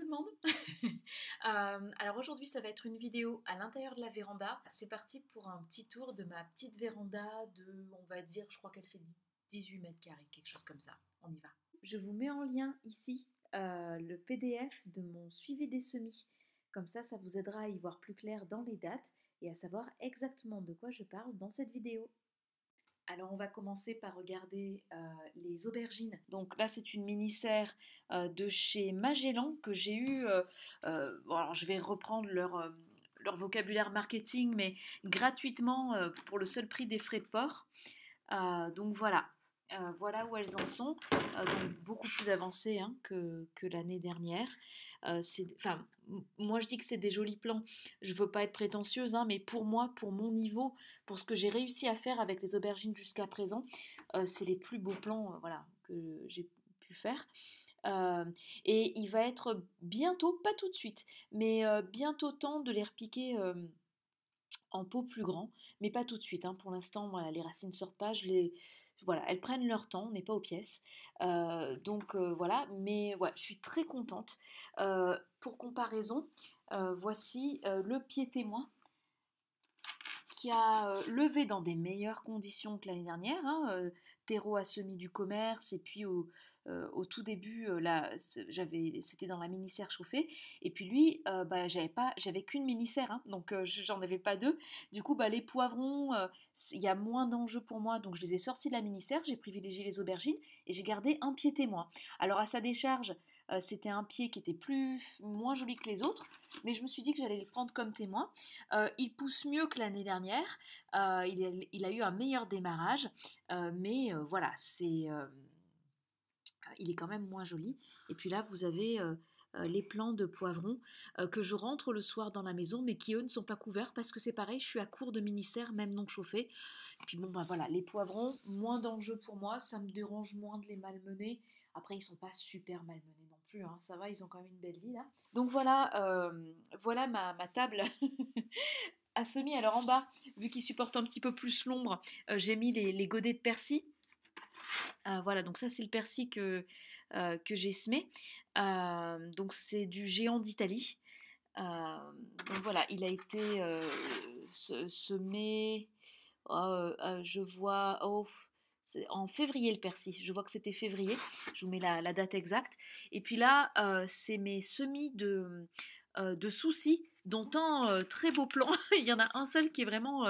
tout le monde. Alors aujourd'hui ça va être une vidéo à l'intérieur de la véranda. C'est parti pour un petit tour de ma petite véranda de, on va dire, je crois qu'elle fait 18 mètres carrés, quelque chose comme ça. On y va. Je vous mets en lien ici le PDF de mon suivi des semis. Comme ça vous aidera à y voir plus clair dans les dates et à savoir exactement de quoi je parle dans cette vidéo. Alors on va commencer par regarder les aubergines. Donc là c'est une mini-serre de chez Magellan que j'ai eu, bon, alors je vais reprendre leur vocabulaire marketing, mais gratuitement pour le seul prix des frais de port. Donc voilà, voilà où elles en sont, donc beaucoup plus avancées hein, que l'année dernière. Enfin, moi je dis que c'est des jolis plans, je veux pas être prétentieuse, hein, mais pour moi, pour mon niveau, pour ce que j'ai réussi à faire avec les aubergines jusqu'à présent, c'est les plus beaux plans voilà, que j'ai pu faire. Euh, et il va être bientôt, pas tout de suite, mais bientôt temps de les repiquer en pot plus grand, mais pas tout de suite, hein. Pour l'instant, voilà, les racines sortent pas, voilà, elles prennent leur temps, on n'est pas aux pièces. Donc voilà, mais voilà, je suis très contente. Pour comparaison, voici le pied témoin qui a levé dans des meilleures conditions que l'année dernière, hein, terreau à semis du commerce, et puis au tout début, là, c'était dans la mini-serre chauffée, et puis lui, bah, j'avais qu'une mini-serre, hein, donc j'en avais pas deux. Du coup, bah, les poivrons, il y a moins d'enjeux pour moi, donc je les ai sortis de la mini-serre, j'ai privilégié les aubergines, et j'ai gardé un pied témoin. Alors à sa décharge, c'était un pied qui était moins joli que les autres, mais je me suis dit que j'allais le prendre comme témoin. Il pousse mieux que l'année dernière, il a eu un meilleur démarrage, mais voilà, il est quand même moins joli. Et puis là, vous avez les plants de poivrons que je rentre le soir dans la maison, mais qui eux ne sont pas couverts parce que c'est pareil, je suis à court de mini-serre, même non chauffée. Et puis bon, ben voilà, les poivrons, moins d'enjeux pour moi, ça me dérange moins de les malmener. Après, ils sont pas super malmenés non plus, hein, ça va, ils ont quand même une belle vie là. Donc voilà, voilà ma table à semis. Alors en bas, vu qu'il supporte un petit peu plus l'ombre, j'ai mis les godets de persil. Voilà, donc ça c'est le persil que j'ai semé. Donc c'est du géant d'Italie. Donc voilà, il a été semé, je vois, oh, c'est en février le persil, je vois que c'était février, je vous mets la date exacte. Et puis là, c'est mes semis de soucis, dont un très beau plan. Il y en a un seul qui est vraiment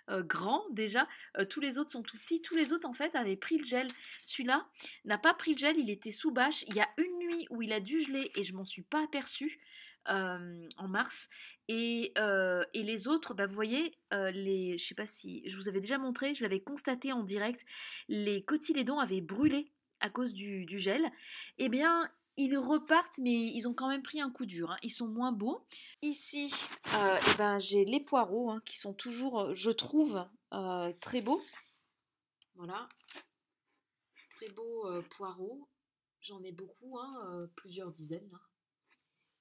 grand déjà. Tous les autres sont tout petits. Tous les autres en fait avaient pris le gel. Celui-là n'a pas pris le gel, il était sous bâche. Il y a une nuit où il a dû geler et je m'en suis pas aperçue en mars. Et les autres, bah, vous voyez, je sais pas si je vous avais déjà montré, je l'avais constaté en direct, les cotylédons avaient brûlé à cause du gel. Eh bien, ils repartent, mais ils ont quand même pris un coup dur, hein. Ils sont moins beaux. Ici, eh ben, j'ai les poireaux hein, qui sont toujours, je trouve, très beaux. Voilà, très beaux poireaux. J'en ai beaucoup, hein, plusieurs dizaines là.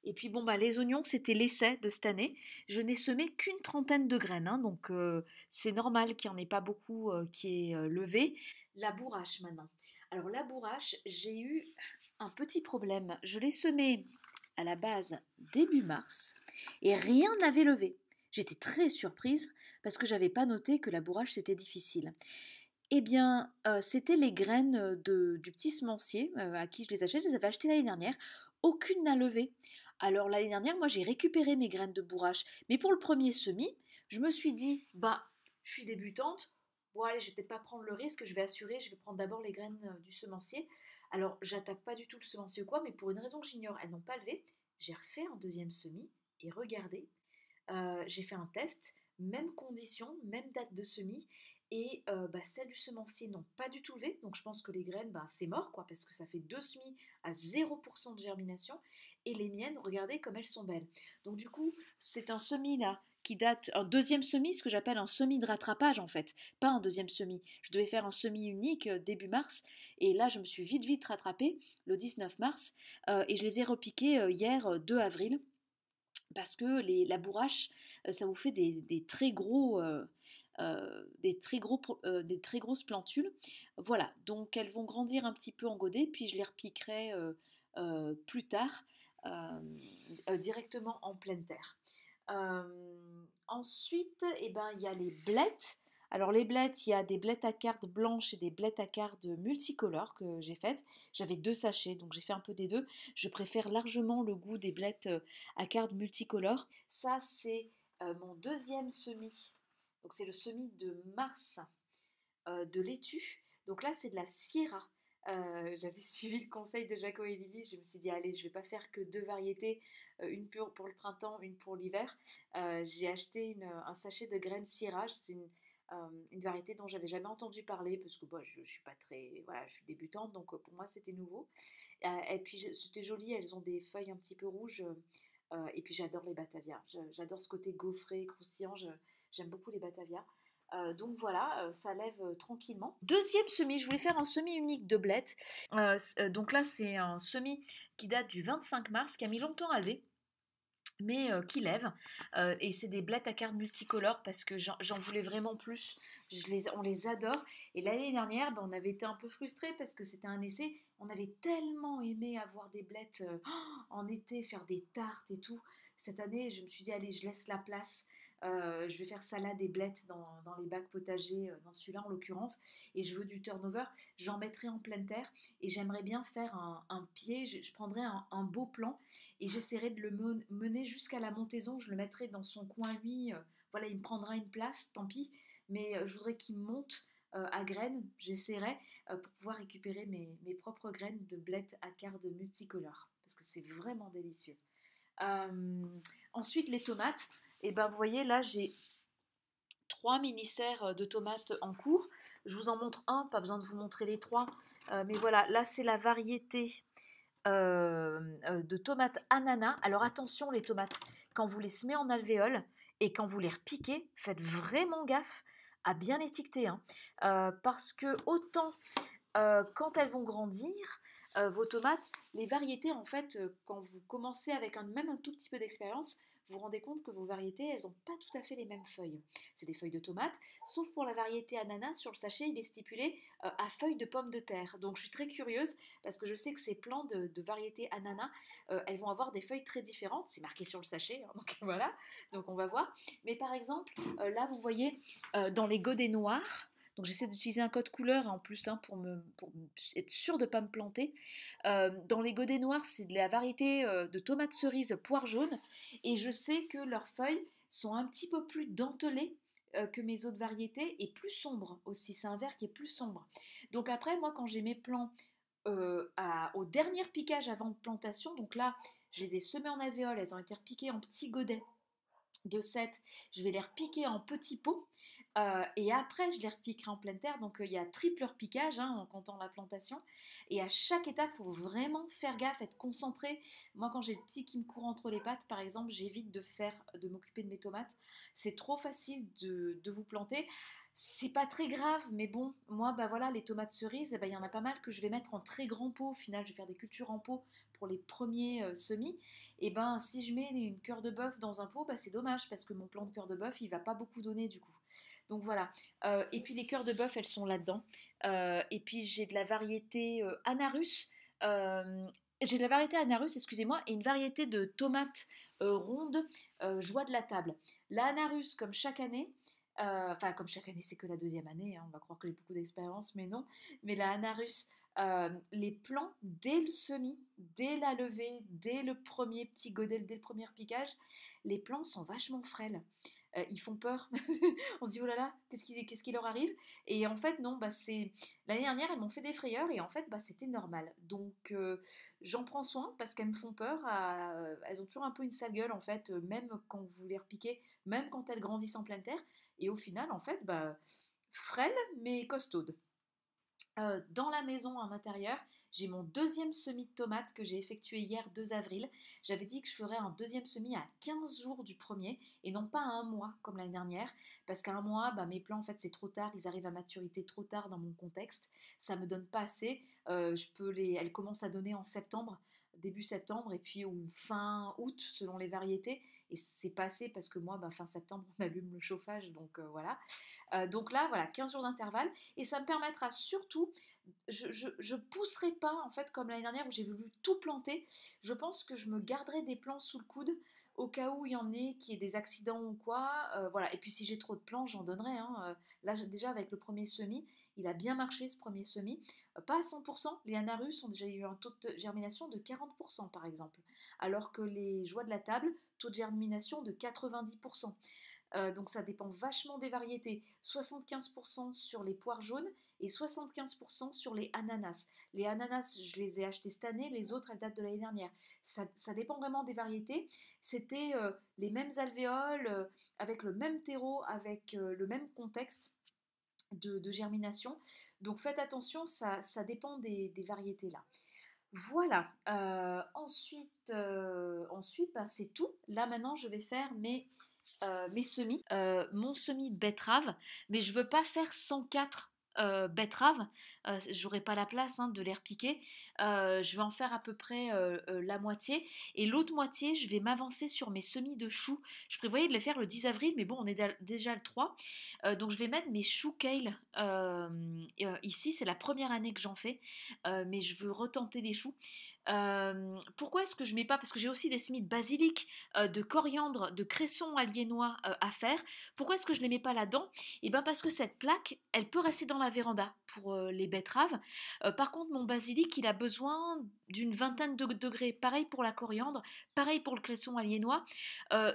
Et puis bon, bah, les oignons, c'était l'essai de cette année. Je n'ai semé qu'une trentaine de graines, hein, donc c'est normal qu'il n'y en ait pas beaucoup qui est levé. La bourrache maintenant. Alors la bourrache, j'ai eu un petit problème. Je l'ai semée à la base début mars et rien n'avait levé. J'étais très surprise parce que j'avais pas noté que la bourrache c'était difficile. Eh bien, c'était les graines du petit semencier à qui je les achète. Je les avais achetées l'année dernière. Aucune n'a levé. Alors l'année dernière, moi j'ai récupéré mes graines de bourrache. Mais pour le premier semis, je me suis dit, bah, je suis débutante. Bon allez, je vais peut-être pas prendre le risque. Je vais assurer. Je vais prendre d'abord les graines du semencier. Alors j'attaque pas du tout le semencier ou quoi, mais pour une raison que j'ignore, elles n'ont pas levé. J'ai refait un deuxième semis et regardez, j'ai fait un test, même condition, même date de semis, et bah, celles du semencier n'ont pas du tout levé, donc je pense que les graines, bah, c'est mort, quoi, parce que ça fait deux semis à 0% de germination, et les miennes, regardez comme elles sont belles. Donc du coup, c'est un semis là, qui date, un deuxième semis, ce que j'appelle un semis de rattrapage en fait, pas un deuxième semis. Je devais faire un semis unique début mars, et là je me suis vite rattrapée, le 19 mars, et je les ai repiqués hier, 2 avril, parce que la bourrache, ça vous fait des très gros, des très grosses plantules. Voilà, donc elles vont grandir un petit peu en godet, puis je les repiquerai plus tard. directement en pleine terre. Ensuite, eh ben, il y a les blettes. Alors les blettes, il y a des blettes à cartes blanches et des blettes à cartes multicolores que j'ai faites. J'avais 2 sachets, donc j'ai fait un peu des deux. Je préfère largement le goût des blettes à cartes multicolores. Ça, c'est mon deuxième semis. Donc c'est le semis de mars de laitue. Donc là, c'est de la Sierra. J'avais suivi le conseil de Jaco et Lily. Je me suis dit, allez, je vais pas faire que 2 variétés, une pour le printemps, une pour l'hiver. J'ai acheté un sachet de graines Syrah. C'est une variété dont j'avais jamais entendu parler parce que je suis pas très, voilà, je suis débutante, donc pour moi c'était nouveau. Et puis c'était joli, elles ont des feuilles un petit peu rouges. Et puis j'adore les batavias. J'adore ce côté gaufré, croustillant. J'aime beaucoup les batavias. Donc voilà, ça lève tranquillement. Deuxième semis, je voulais faire un semis unique de blettes. Donc là, c'est un semis qui date du 25 mars, qui a mis longtemps à lever, mais qui lève. Et c'est des blettes à cartes multicolores parce que j'en voulais vraiment plus. On les adore. Et l'année dernière, on avait été un peu frustrés parce que c'était un essai. On avait tellement aimé avoir des blettes en été, faire des tartes et tout. Cette année, je me suis dit, allez, je laisse la place. Je vais faire salade et blettes dans les bacs potagers, dans celui-là en l'occurrence. Et je veux du turnover. J'en mettrai en pleine terre. Et j'aimerais bien faire un pied. Je prendrai un beau plan et j'essaierai de le mener jusqu'à la montaison. Je le mettrai dans son coin, lui. Voilà, il me prendra une place, tant pis. Mais je voudrais qu'il monte à graines. J'essaierai pour pouvoir récupérer mes propres graines de blettes à cartes multicolores. Parce que c'est vraiment délicieux. Ensuite, les tomates. Et ben, vous voyez, là, j'ai 3 mini-serres de tomates en cours. Je vous en montre un, pas besoin de vous montrer les 3. Mais voilà, là, c'est la variété de tomates ananas. Alors attention les tomates, quand vous les semez en alvéole et quand vous les repiquez, faites vraiment gaffe à bien étiqueter. Hein. Parce que autant quand elles vont grandir, vos tomates, les variétés en fait, quand vous commencez avec même un tout petit peu d'expérience, vous vous rendez compte que vos variétés, elles n'ont pas tout à fait les mêmes feuilles. C'est des feuilles de tomates, sauf pour la variété ananas, sur le sachet, il est stipulé à feuilles de pommes de terre. Donc je suis très curieuse parce que je sais que ces plants de variété ananas, elles vont avoir des feuilles très différentes. C'est marqué sur le sachet, hein, donc voilà, donc on va voir. Mais par exemple, là vous voyez, dans les godets noirs, donc j'essaie d'utiliser un code couleur en plus pour être sûr de ne pas me planter. Dans les godets noirs, c'est de la variété de tomates cerises poire jaune. Et je sais que leurs feuilles sont un petit peu plus dentelées que mes autres variétés et plus sombres aussi. C'est un vert qui est plus sombre. Donc après, moi, quand j'ai mes plants au dernier piquage avant plantation, donc là, je les ai semées en alvéole, elles ont été repiquées en petits godets de 7, je vais les repiquer en petits pots et après je les repiquerai en pleine terre. Donc il y a triple repiquage en comptant la plantation et à chaque étape il faut vraiment faire gaffe, être concentré. Moi quand j'ai le petit qui me court entre les pattes par exemple, j'évite de m'occuper de mes tomates. C'est trop facile de vous planter. C'est pas très grave, mais bon, moi, bah voilà, les tomates cerises, il y en a pas mal que je vais mettre en très grand pot. Au final, je vais faire des cultures en pot pour les premiers semis. Et ben, si je mets une cœur de bœuf dans un pot, bah, c'est dommage parce que mon plant de cœur de bœuf, il va pas beaucoup donner du coup. Donc voilà. Et puis les cœurs de bœuf, elles sont là-dedans. Et puis j'ai de la variété Anarus. J'ai de la variété Anarus, excusez-moi, et une variété de tomates rondes, joie de la table. La Anarus, comme chaque année, enfin comme chaque année, c'est que la deuxième année, on va croire que j'ai beaucoup d'expérience, mais non. Mais la Anarus, les plants, dès le semis, dès la levée, dès le premier petit godet, dès le premier piquage, les plants sont vachement frêles. Ils font peur. On se dit, oh là là, qu'est-ce qui leur arrive? Et en fait, non, l'année dernière, elles m'ont fait des frayeurs et en fait, c'était normal. Donc, j'en prends soin parce qu'elles me font peur. Elles ont toujours un peu une sale gueule, en fait, même quand vous les repiquez, même quand elles grandissent en pleine terre. Et au final, en fait, frêles, mais costaudes. Dans la maison en intérieur, j'ai mon deuxième semis de tomates que j'ai effectué hier 2 avril. J'avais dit que je ferais un deuxième semis à 15 jours du premier et non pas à un mois comme l'année dernière parce qu'à un mois, mes plants en fait c'est trop tard, ils arrivent à maturité trop tard dans mon contexte. Ça me donne pas assez. Elles commencent à donner en septembre, début septembre et puis ou fin août selon les variétés. et c'est passé parce que moi, fin septembre, on allume le chauffage, donc voilà. Donc là, voilà, 15 jours d'intervalle, et ça me permettra surtout, je pousserai pas, en fait, comme l'année dernière où j'ai voulu tout planter. Je pense que je me garderai des plants sous le coude au cas où il y en ait, qui ait des accidents ou quoi. Voilà. Et puis si j'ai trop de plants, j'en donnerai, hein. Là, déjà avec le premier semis, il a bien marché ce premier semis. Pas à 100%, les Anarus ont déjà eu un taux de germination de 40% par exemple, alors que les joies de la table, taux de germination de 90%. Donc ça dépend vachement des variétés. 75% sur les poires jaunes et 75% sur les ananas. Les ananas, je les ai achetés cette année, les autres, elles datent de l'année dernière. Ça dépend vraiment des variétés. C'était les mêmes alvéoles, avec le même terreau, avec le même contexte de germination. Donc faites attention, ça dépend des variétés là. Voilà. Ensuite, c'est tout. Là maintenant, je vais faire mes semis. Mon semis de betterave, mais je veux pas faire 104 betteraves. J'aurai pas la place, hein, de les repiquer. Je vais en faire à peu près la moitié. Et l'autre moitié, je vais m'avancer sur mes semis de choux. Je prévoyais de les faire le 10 avril, mais bon, on est déjà le 3. Donc je vais mettre mes choux kale. Ici, c'est la première année que j'en fais, mais je veux retenter les choux. Pourquoi est-ce que je mets pas? Parce que j'ai aussi des semis de basilic, de coriandre, de cresson aliénois à faire. Pourquoi est-ce que je ne les mets pas là-dedans? Eh bien parce que cette plaque, elle peut rester dans la véranda pour les betteraves. Par contre, mon basilic, il a besoin d'une vingtaine de degrés. Pareil pour la coriandre, pareil pour le cresson aliénois.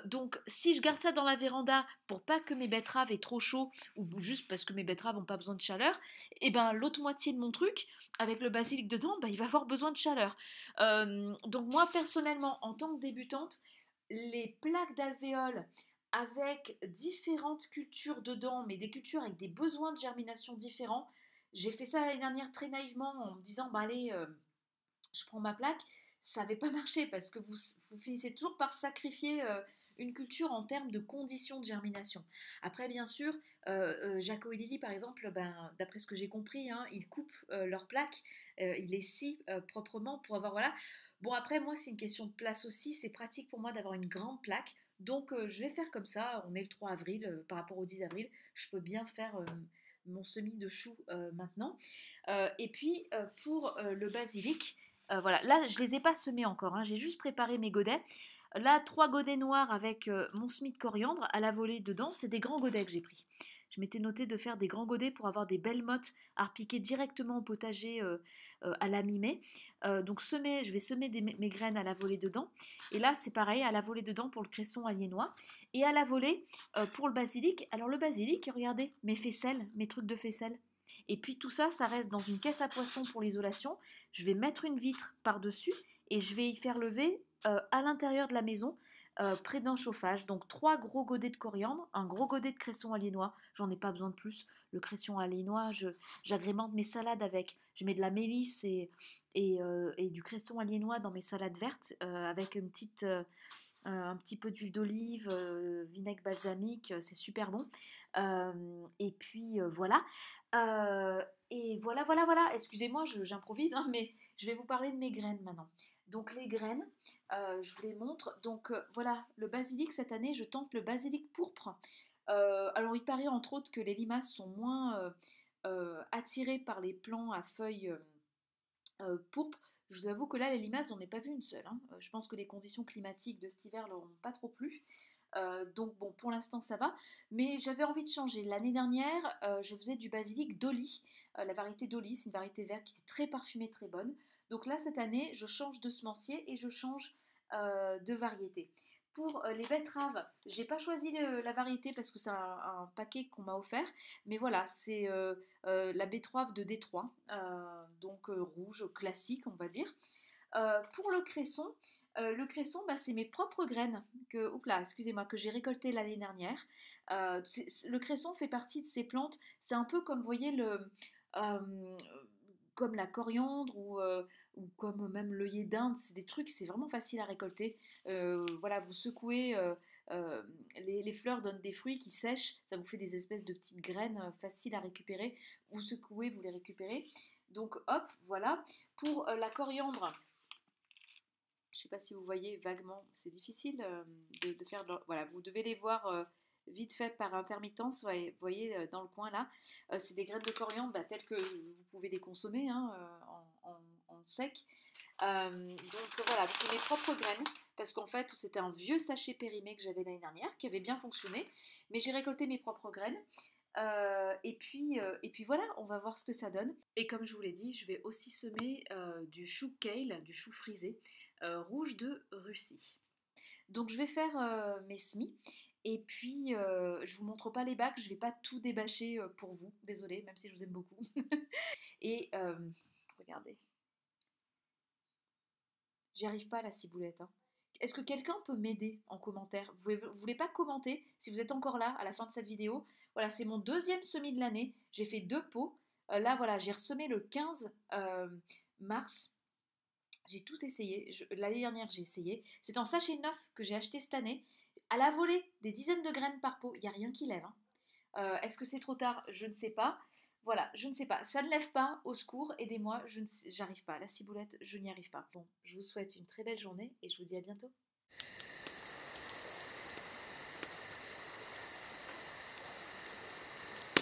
Donc, si je garde ça dans la véranda pour pas que mes betteraves aient trop chaud, ou juste parce que mes betteraves n'ont pas besoin de chaleur, eh ben l'autre moitié de mon truc, avec le basilic dedans, il va avoir besoin de chaleur. Donc moi, personnellement, en tant que débutante, les plaques d'alvéoles avec différentes cultures dedans, mais des cultures avec des besoins de germination différents, j'ai fait ça l'année dernière très naïvement en me disant, bah allez, je prends ma plaque. Ça n'avait pas marché parce que vous finissez toujours par sacrifier une culture en termes de conditions de germination. Après, bien sûr, Jaco et Lily, par exemple, d'après ce que j'ai compris, hein, ils coupent leurs plaques, ils les scient proprement pour avoir, voilà. Bon, après, moi, c'est une question de place aussi. C'est pratique pour moi d'avoir une grande plaque. Donc, je vais faire comme ça. On est le 3 avril, par rapport au 10 avril. Je peux bien faire mon semis de choux maintenant. Et puis, pour le basilic, voilà, là, je ne les ai pas semés encore, hein, j'ai juste préparé mes godets. Là, 3 godets noirs avec mon semis de coriandre à la volée dedans. C'est des grands godets que j'ai pris. Je m'étais noté de faire des grands godets pour avoir des belles mottes à repiquer directement au potager à la mi-mai. Donc je vais semer mes graines à la volée dedans. Et là, c'est pareil, à la volée dedans pour le cresson aliénois. Et à la volée pour le basilic. Alors le basilic, regardez, mes faisselles, mes trucs de faisselle. Et puis tout ça, ça reste dans une caisse à poissons pour l'isolation. Je vais mettre une vitre par-dessus et je vais y faire lever à l'intérieur de la maison, près d'un chauffage. Donc 3 gros godets de coriandre, un gros godet de cresson aliénois. J'en ai pas besoin de plus. Le cresson aliénois, j'agrémente mes salades avec. Je mets de la mélisse et du cresson aliénois dans mes salades vertes avec un petit peu d'huile d'olive, vinaigre balsamique, c'est super bon. Et puis voilà. Et voilà. Excusez-moi, j'improvise, hein, mais je vais vous parler de mes graines maintenant. Donc les graines, je vous les montre. Donc voilà, le basilic, cette année, je tente le basilic pourpre. Alors il paraît entre autres que les limaces sont moins attirées par les plants à feuilles pourpres. Je vous avoue que là, les limaces, j'en ai pas vu une seule, hein. Je pense que les conditions climatiques de cet hiver leur ont pas trop plu. Donc bon, pour l'instant ça va, mais j'avais envie de changer. L'année dernière, je faisais du basilic Dolly, la variété Dolly, c'est une variété verte qui était très parfumée, très bonne. Donc là, cette année, je change de semencier et je change de variété. Pour les betteraves, j'ai pas choisi la variété parce que c'est un paquet qu'on m'a offert, mais voilà, c'est la betterave de Détroit, donc rouge classique, on va dire. Pour le cresson, c'est mes propres graines excusez-moi, que j'ai récoltées l'année dernière. Le cresson fait partie de ces plantes. C'est un peu comme, vous voyez, euh, comme la coriandre ou comme même l'œillet d'Inde. C'est des trucs, c'est vraiment facile à récolter. Voilà, vous secouez. Les fleurs donnent des fruits qui sèchent, ça vous fait des espèces de petites graines faciles à récupérer. Vous secouez, vous les récupérez. Donc hop, voilà. Pour la coriandre, Je ne sais pas si vous voyez vaguement, c'est difficile de faire. Voilà, vous devez les voir vite fait par intermittence. Vous voyez dans le coin là, c'est des graines de coriandre telles que vous pouvez les consommer hein, en sec. Donc voilà, c'est mes propres graines parce qu'en fait c'était un vieux sachet périmé que j'avais l'année dernière qui avait bien fonctionné, mais j'ai récolté mes propres graines. Et puis voilà, on va voir ce que ça donne. Et comme je vous l'ai dit, je vais aussi semer du chou kale, du chou frisé, rouge de Russie. Donc je vais faire mes semis. Et puis je vous montre pas les bacs, je vais pas tout débâcher pour vous, désolée, même si je vous aime beaucoup. Et regardez, j'y arrive pas à la ciboulette, hein. Est-ce que quelqu'un peut m'aider en commentaire? Vous voulez pas commenter si vous êtes encore là à la fin de cette vidéo? Voilà, c'est mon deuxième semis de l'année. J'ai fait 2 pots. Là, voilà, j'ai ressemé le 15 mars. J'ai tout essayé. L'année dernière, j'ai essayé. C'est en sachet neuf que j'ai acheté cette année. À la volée, des dizaines de graines par pot. Il n'y a rien qui lève, hein. Est-ce que c'est trop tard? Je ne sais pas. Voilà, je ne sais pas. Ça ne lève pas, au secours, aidez-moi, j'arrive pas. La ciboulette, je n'y arrive pas. Bon, je vous souhaite une très belle journée et je vous dis à bientôt.